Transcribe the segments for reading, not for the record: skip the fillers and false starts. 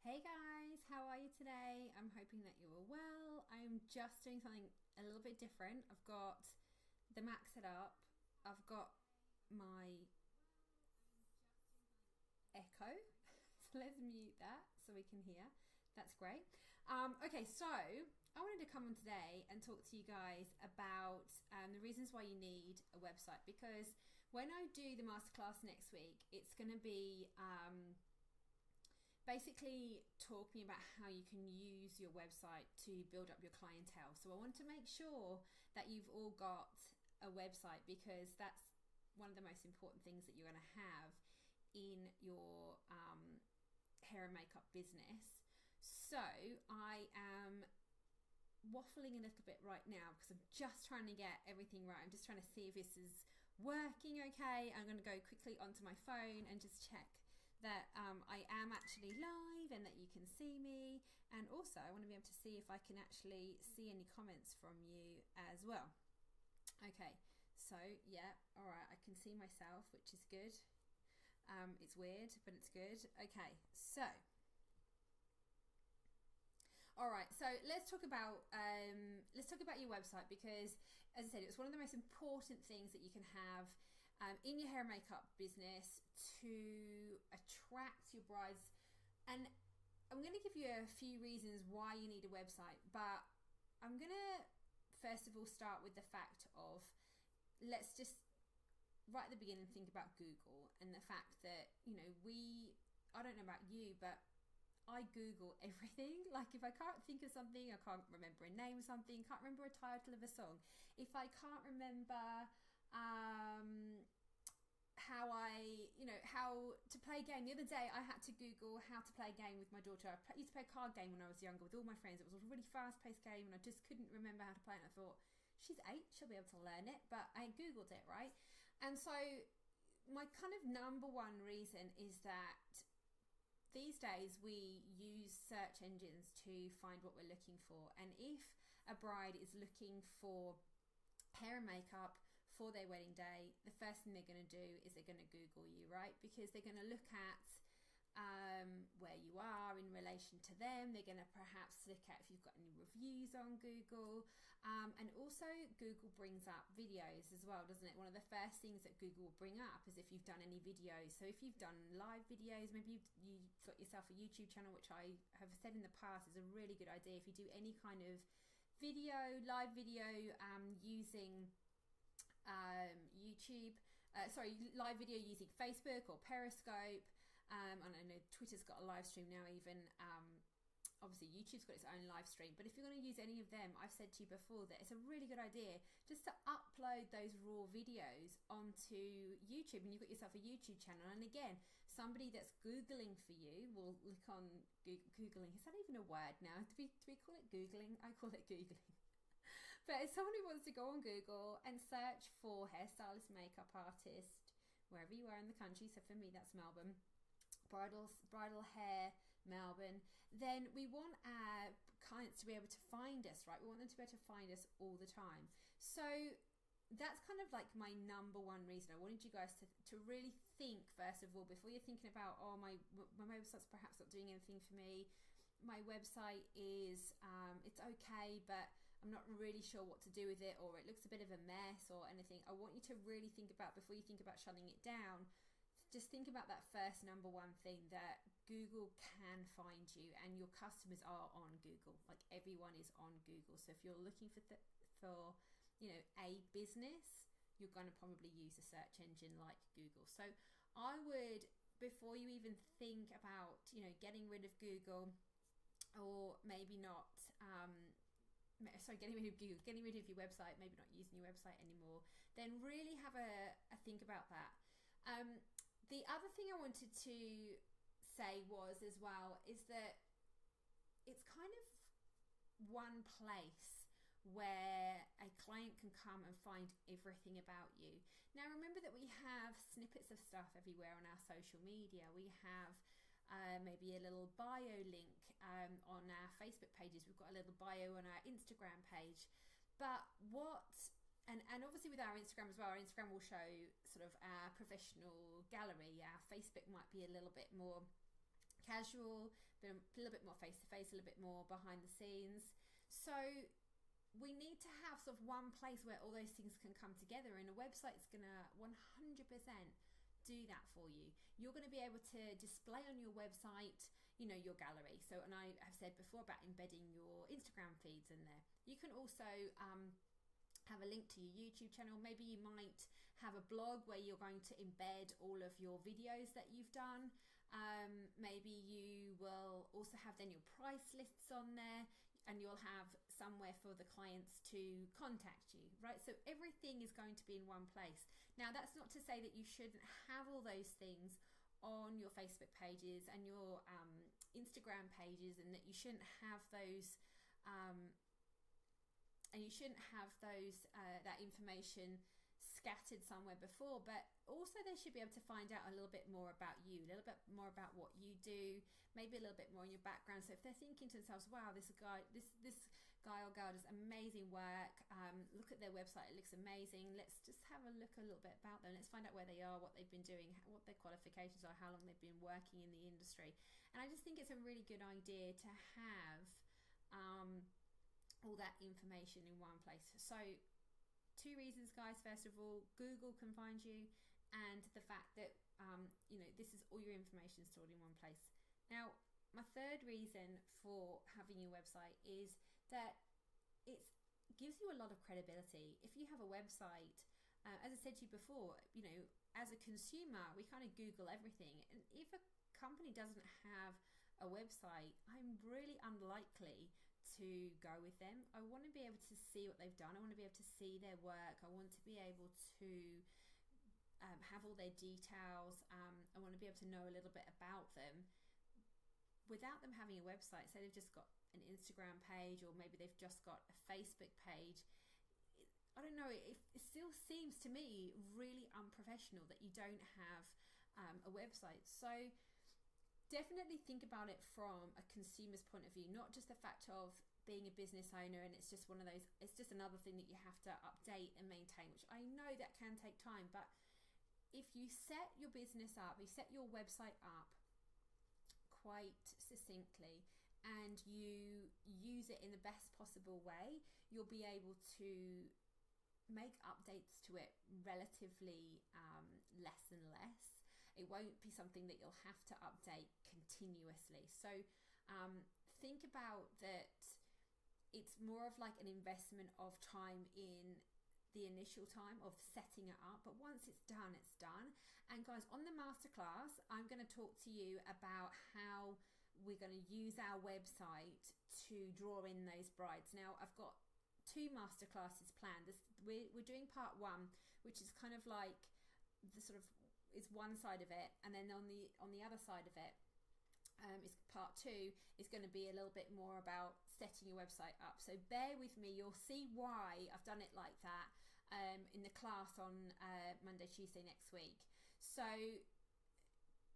Hey guys, how are you today? I'm hoping that you are well. I'm just doing something a little bit different. I've got the Mac set up. I've got my echo. So let's mute that so we can hear. That's great. Okay, so I wanted to come on today and talk to you guys about the reasons why you need a website, because when I do the masterclass next week, it's going to be basically talking about how you can use your website to build up your clientele. So I want to make sure that you've all got a website, because that's one of the most important things that you're going to have in your hair and makeup business. So I am waffling a little bit right now because I'm just trying to get everything right. I'm just trying to see if this is working okay. I'm going to go quickly onto my phone and just check that I am actually live and that you can see me, and also I want to be able to see if I can actually see any comments from you as well. Okay, so yeah, all right, I can see myself, which is good. It's weird, but it's good. Okay, so all right, so let's talk about your website, because as I said, it's one of the most important things that you can have in your hair and makeup business to attract your brides. And I'm going to give you a few reasons why you need a website, but I'm going to first of all start with the fact of, let's just right at the beginning think about Google and the fact that, you know, I don't know about you, but I Google everything. Like, if I can't think of something, I can't remember a name of something, can't remember a title of a song, if I can't remember how to play a game. The other day I had to Google how to play a game with my daughter. I used to play a card game when I was younger with all my friends. It was a really fast-paced game and I just couldn't remember how to play it, and I thought, she's 8, she'll be able to learn it, but I Googled it, right? And so my kind of number one reason is that these days we use search engines to find what we're looking for. And if a bride is looking for hair and makeup for their wedding day, the first thing they're going to do is they're going to Google you, right? Because they're going to look at where you are in relation to them. They're going to perhaps look at if you've got any reviews on Google, and also Google brings up videos as well, doesn't it? One of the first things that Google will bring up is if you've done any videos. So if you've done live videos, maybe you've got yourself a YouTube channel, which I have said in the past is a really good idea. If you do any kind of live video using live video using Facebook or Periscope, and I know Twitter's got a live stream now even. Obviously YouTube's got its own live stream, but if you're going to use any of them, I've said to you before that it's a really good idea just to upload those raw videos onto YouTube, and you've got yourself a YouTube channel. And again, somebody that's Googling for you will look on Googling. Is that even a word now? Do we call it Googling? I call it Googling. But if somebody wants to go on Google and search for hairstylist, makeup artist, wherever you are in the country, so for me that's Melbourne, bridal hair Melbourne, then we want our clients to be able to find us, right? We want them to be able to find us all the time. So that's kind of like my number one reason. I wanted you guys to really think, first of all, before you're thinking about, oh, my website's perhaps not doing anything for me, my website is it's okay, but I'm not really sure what to do with it, or it looks a bit of a mess or anything. I want you to really think about, before you think about shutting it down, just think about that first number one thing, that Google can find you, and your customers are on Google. Like, everyone is on Google. So if you're looking for a business, you're going to probably use a search engine like Google. So I would, before you even think about getting rid of Google, or maybe not getting rid of Google, getting rid of your website, maybe not using your website anymore, then really have a think about that. The other thing I wanted to say is that it's kind of one place where a client can come and find everything about you. Now remember that we have snippets of stuff everywhere on our social media. We have maybe a little bio link on our Facebook pages. We've got a little bio on our Instagram page. But and obviously with our Instagram as well, our Instagram will show sort of our professional gallery. Our Facebook might be a little bit more casual, but a little bit more face-to-face, a little bit more behind the scenes. So we need to have sort of one place where all those things can come together, and a website's going to 100% do that for you. You're going to be able to display on your website, your gallery. So, and I have said before about embedding your Instagram feeds in there. You can also have a link to your YouTube channel. Maybe you might have a blog where you're going to embed all of your videos that you've done. Maybe you will also have then your price lists on there, and you'll have somewhere for the clients to contact you, right? So everything is going to be in one place. Now, that's not to say that you shouldn't have all those things on your Facebook pages and your Instagram pages, and that you shouldn't have those that information scattered somewhere before, but also they should be able to find out a little bit more about you, a little bit more about what you do, maybe a little bit more in your background. So if they're thinking to themselves, wow, this guy or girl does amazing work, look at their website, it looks amazing, let's just have a look a little bit about them, let's find out where they are, what they've been doing, what their qualifications are, how long they've been working in the industry. And I just think it's a really good idea to have all that information in one place. So 2 reasons, guys. First of all, Google can find you, and the fact that this is all your information stored in one place. Now, my third reason for having your website is that it gives you a lot of credibility. If you have a website, as I said to you before, as a consumer, we kind of Google everything, and if a company doesn't have a website, I'm really unlikely to go with them. I want to be able to see what they've done. I want to be able to see their work. I want to be able to have all their details. I want to be able to know a little bit about them. Without them having a website, say they've just got an Instagram page, or maybe they've just got a Facebook page, I don't know, it still seems to me really unprofessional that you don't have a website. So definitely think about it from a consumer's point of view, not just the fact of being a business owner and it's just one of those, it's just another thing that you have to update and maintain, which I know that can take time. But if you set your business up, you set your website up quite succinctly, and you use it in the best possible way, you'll be able to make updates to it relatively less and less. It won't be something that you'll have to update continuously. So think about that. It's more of like an investment of time in the initial time of setting it up, but once it's done, it's done. And guys, on the masterclass, I'm going to talk to you about how we're going to use our website to draw in those brides. Now, I've got 2 masterclasses planned. We're doing part 1, which is kind of like the sort of is one side of it, and then on the other side of it is part 2 is going to be a little bit more about setting your website up. So bear with me, you'll see why I've done it like that in the class on Monday, Tuesday next week. So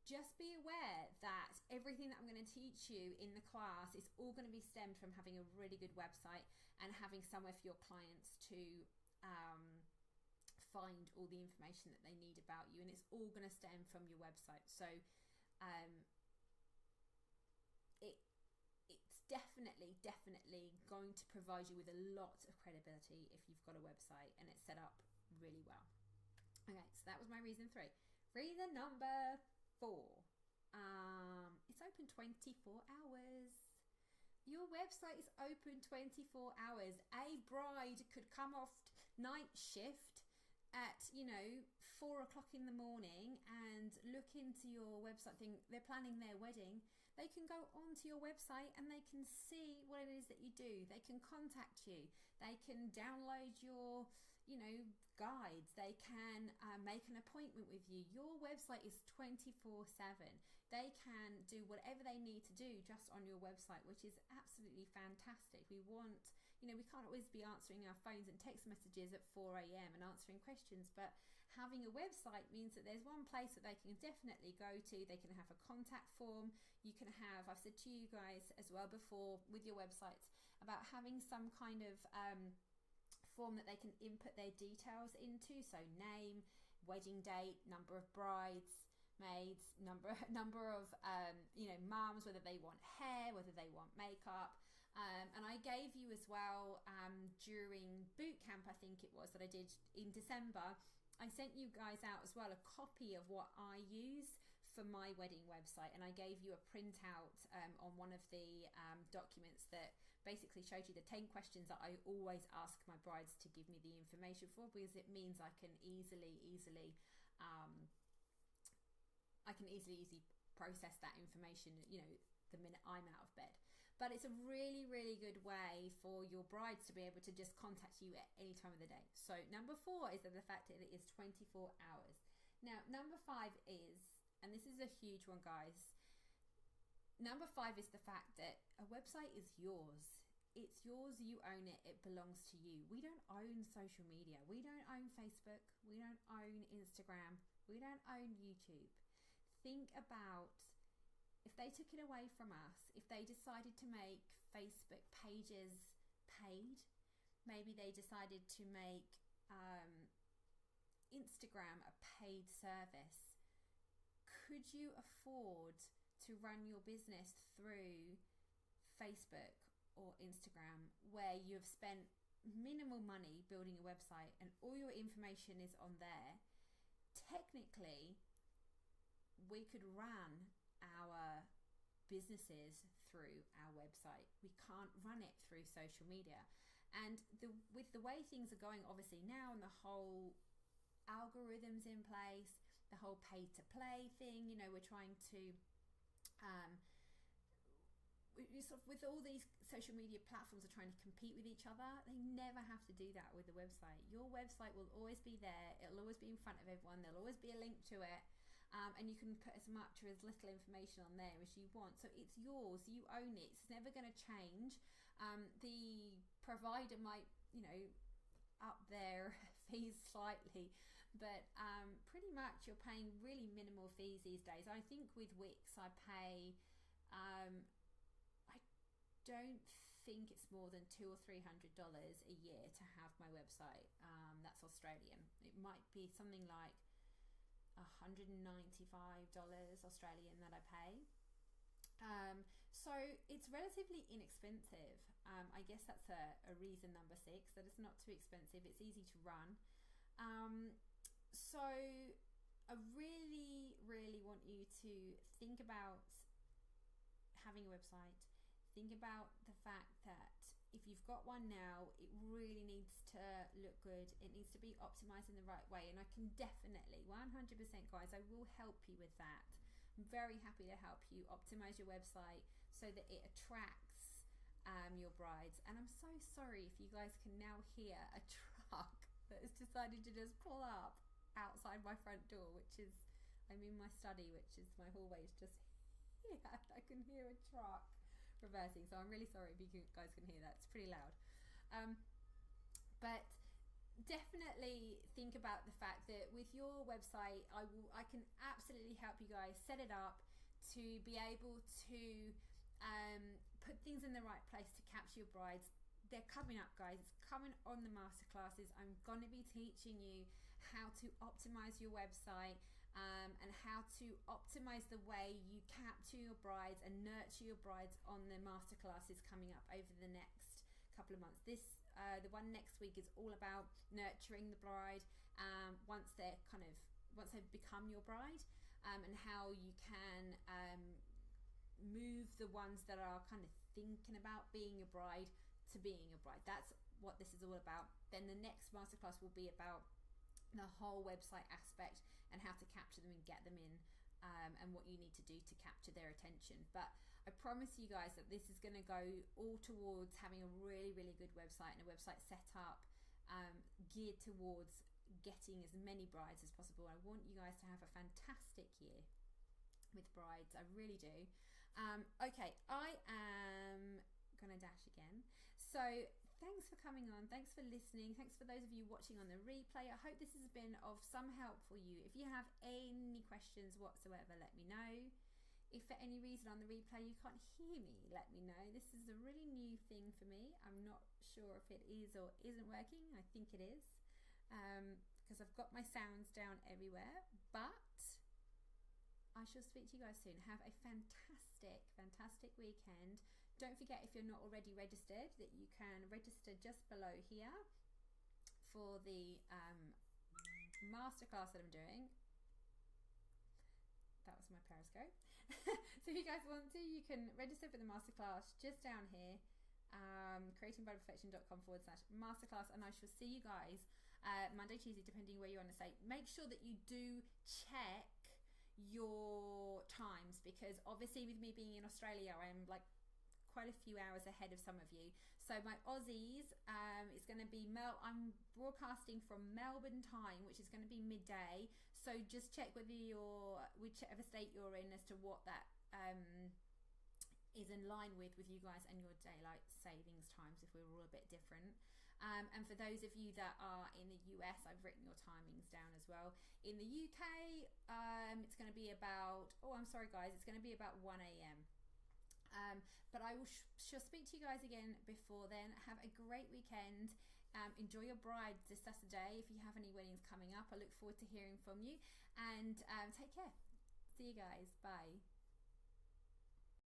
just be aware that everything that I'm going to teach you in the class is all going to be stemmed from having a really good website and having somewhere for your clients to find all the information that they need about you, and it's all going to stem from your website. So it's definitely going to provide you with a lot of credibility if you've got a website and it's set up really well. Okay, so that was my reason 3. Reason number 4, it's open 24 hours. Your website is open 24 hours. A bride could come off night shift at 4 o'clock in the morning and look into your website, think they're planning their wedding. They can go onto your website and they can see what it is that you do. They can contact you. They can download your guides. They can make an appointment with you. Your website is 24/7. They can do whatever they need to do just on your website, which is absolutely fantastic. We want, we can't always be answering our phones and text messages at 4 a.m. and answering questions, but having a website means that there's one place that they can definitely go to. They can have a contact form. You can have, I've said to you guys as well before with your websites about having some kind of form that they can input their details into. So name, wedding date, number of brides, maids, number of mums, whether they want hair, whether they want makeup. And I gave you as well during boot camp, I think it was, that I did in December, I sent you guys out as well a copy of what I use for my wedding website, and I gave you a printout on one of the documents that basically showed you the 10 questions that I always ask my brides to give me the information for, because it means I can easily process that information, the minute I'm out of bed. But it's a really, really good way for your brides to be able to just contact you at any time of the day. So number 4 is that the fact that it is 24 hours. Now, number 5 is, and this is a huge one, guys. Number 5 is the fact that a website is yours. It's yours, you own it, it belongs to you. We don't own social media. We don't own Facebook. We don't own Instagram. We don't own YouTube. Think about if they took it away from us, if they decided to make Facebook pages paid, maybe they decided to make Instagram a paid service, could you afford to run your business through Facebook or Instagram, where you have spent minimal money building a website and all your information is on there? Technically, we could run our businesses through our website. We can't run it through social media. And with the way things are going, obviously now, and the whole algorithms in place, the whole pay to play thing, we're trying to with all these social media platforms are trying to compete with each other. They never have to do that with the website. Your website will always be there. It'll always be in front of everyone. There'll always be a link to it. And you can put as much or as little information on there as you want. So it's yours. You own it. It's never going to change. The provider might, up their fees slightly, but pretty much you're paying really minimal fees these days. I think with Wix I pay, I don't think it's more than $200 or $300 a year to have my website. That's Australian. It might be something like $195 Australian that I pay. So it's relatively inexpensive. I guess that's a reason, number 6, that it's not too expensive. It's easy to run. So I really, really want you to think about having a website. Think about the fact that if you've got one now, it really needs to look good. It needs to be optimized in the right way. And I can definitely, 100% guys, I will help you with that. I'm very happy to help you optimize your website so that it attracts your brides. And I'm so sorry if you guys can now hear a truck that has decided to just pull up outside my front door, which is, I'm in my study, which is my hallway is just here. I can hear a truck reversing, so I'm really sorry if you guys can hear that. It's pretty loud. But definitely think about the fact that with your website, I can absolutely help you guys set it up to be able to put things in the right place to capture your brides. They're coming up, guys. It's coming on the masterclasses. I'm going to be teaching you how to optimize your website and how to optimize the way you capture your brides and nurture your brides on the masterclasses coming up over the next couple of months. The one next week is all about nurturing the bride once they've become your bride, and how you can move the ones that are kind of thinking about being a bride to being a bride. That's what this is all about. Then the next masterclass will be about the whole website aspect and how to capture them and get them in, and what you need to do to capture their attention. But I promise you guys that this is going to go all towards having a really, really good website and a website set up geared towards getting as many brides as possible. I want you guys to have a fantastic year with brides. I really do. Okay, I am gonna dash again. So thanks for coming on. Thanks for listening. Thanks for those of you watching on the replay. I hope this has been of some help for you. If you have any questions whatsoever, let me know. If for any reason on the replay you can't hear me, let me know. This is a really new thing for me. I'm not sure if it is or isn't working. I think it is, because I've got my sounds down everywhere. But I shall speak to you guys soon. Have a fantastic weekend. Don't forget, if you're not already registered, that you can register just below here for the masterclass that I'm doing. That was my Periscope. So if you guys want to, you can register for the masterclass just down here, creatingbridalperfection.com/masterclass, and I shall see you guys Monday, Tuesday, depending where you're on the state. Make sure that you do check your times, because obviously with me being in Australia, I'm like quite a few hours ahead of some of you. So my Aussies, it's going to be I'm broadcasting from Melbourne time, which is going to be midday. So just check whether whichever state you're in, as to what that is in line with you guys and your daylight savings times, if we're all a bit different. And for those of you that are in the US, I've written your timings down as well. In the UK, it's going to be about, I'm sorry guys, it's going to be about 1 a.m. But I will shall speak to you guys again before then. Have a great weekend. Enjoy your brides this Saturday. If you have any weddings coming up, I look forward to hearing from you. And take care. See you guys. Bye.